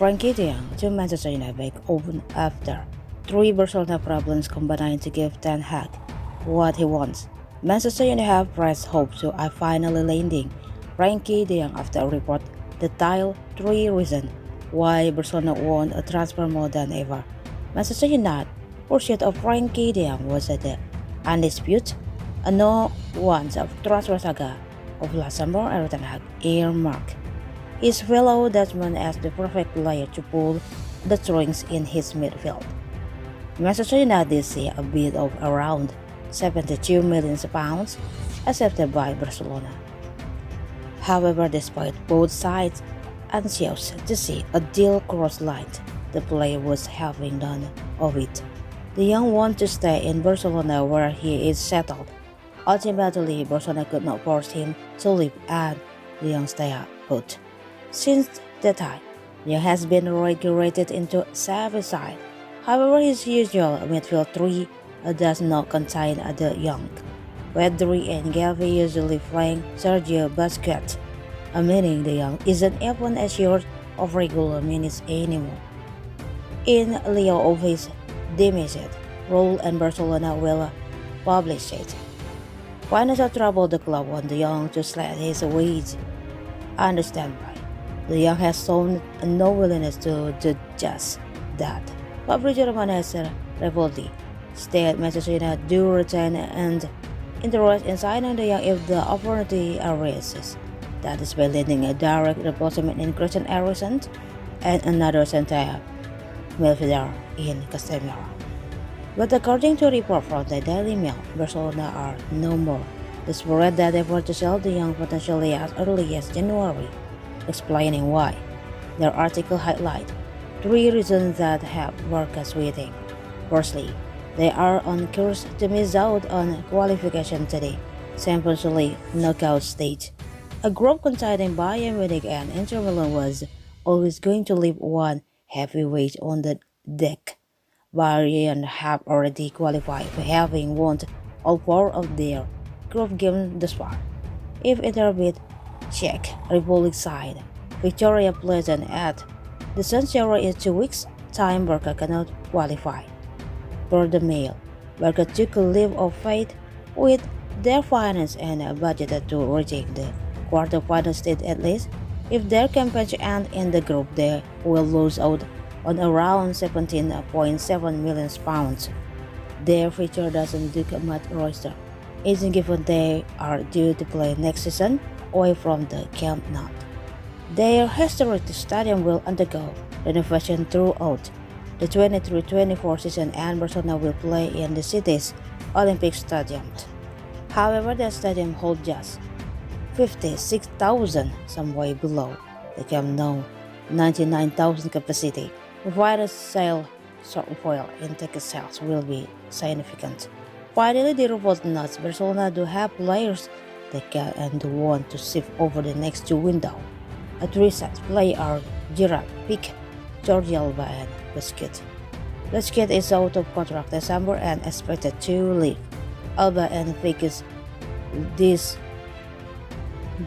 Frenkie de Jong to Manchester United open after 3 Barcelona problems combined to give Ten Hag what he wants. Manchester United have pressed hopes to a finally landing Frenkie de Jong after a report detailed 3 reasons why Barcelona want a transfer more than ever. Manchester United pursuit of Frenkie de Jong was the undisputed and no one's of transfer saga of last summer. Erik Ten Hag earmarked his fellow Dutchman as the perfect player to pull the strings in his midfield. Manchester United did see a bid of around £72 million accepted by Barcelona. However, despite both sides anxious to see a deal cross lines, the player was having none of it. The young want to stay in Barcelona where he is settled. Ultimately, Barcelona could not force him to leave and the young stay put. Since that time, Young has been reintegrated into Xavi's side. However, his usual midfield three does not contain the young. Pedri and Xavi usually flank Sergio Busquets, meaning the young isn't even assured of regular minutes anymore. In lieu of his diminished role, and Barcelona will publish it. Financial trouble the club want the young to slash his wage. Understand why. The young has shown no willingness to do just that. Fabrizio Romano has reportedly stated Manchester United do retain and interest in signing the young if the opportunity arises. That is by leading a direct replacement in Christian Eriksen and another center midfielder in Casemiro. But according to a report from the Daily Mail, Barcelona are no more desperate that they want to sell the young potentially as early as January, explaining why. Their article highlights 3 reasons that have workers waiting. Firstly, they are on course to miss out on qualification today, Champions League knockout stage. A group containing Bayern Munich and Inter Milan was always going to leave one heavyweight on the deck. Bayern have already qualified for having won all 4 of their group games thus far. If Inter beat Czech Republic side Victoria Pleasant at the San Siro in 2 weeks' time, Barca cannot qualify. Per the Mail, Barca took a leap of faith with their finance and budgeted to reach the quarter-final stage at least. If their campaign ends in the group, they will lose out on around £17.7 million. Their future doesn't look much roster, isn't given they are due to play next season away from the Camp Nou. Their historic stadium will undergo renovation throughout the 23-24 season, and Barcelona will play in the city's Olympic Stadium. However, the stadium holds just 56,000, some way below the Camp Nou 99,000 capacity. Provided sale shortfall in ticket sales will be significant. Finally, the report notes Barcelona do have players they can and want to shift over the next 2 windows. A 3-set play are Gerrard, Pique, Jordi Alba and Busquets. Busquets is out of contract December and expected to leave. Alba and Pique's these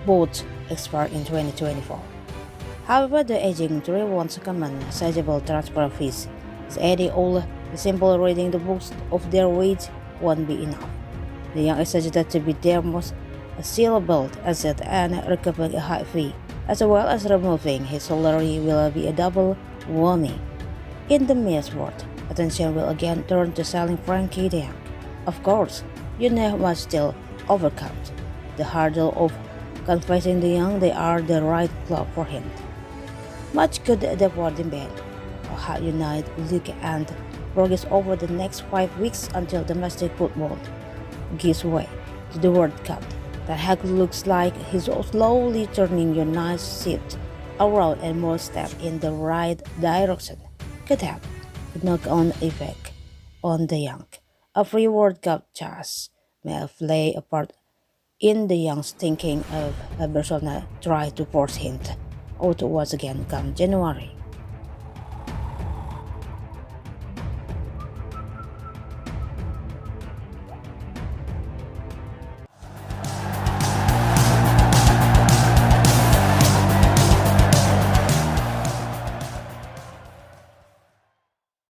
both expire in 2024. However, the aging three wants to command sizable transfer fees. As Eddie Ole, the simple reading the books of their wage won't be enough. The young is suggested to be their most sellable asset, and recovering a high fee, as well as removing his salary, will be a double whammy. In the Mail's word, attention will again turn to selling Frenkie de Jong. Of course, United must still overcome the hurdle of convincing the young they are the right club for him. Much could therefore depend on how United look and progress over the next 5 weeks until domestic football gives way to the World Cup. Ten Hag looks like he's slowly turning United's shift around, and more steps in the right direction could have a knock-on effect on the young. A free World Cup chance may play a part in the young's thinking of Barcelona try to force him out once again come January.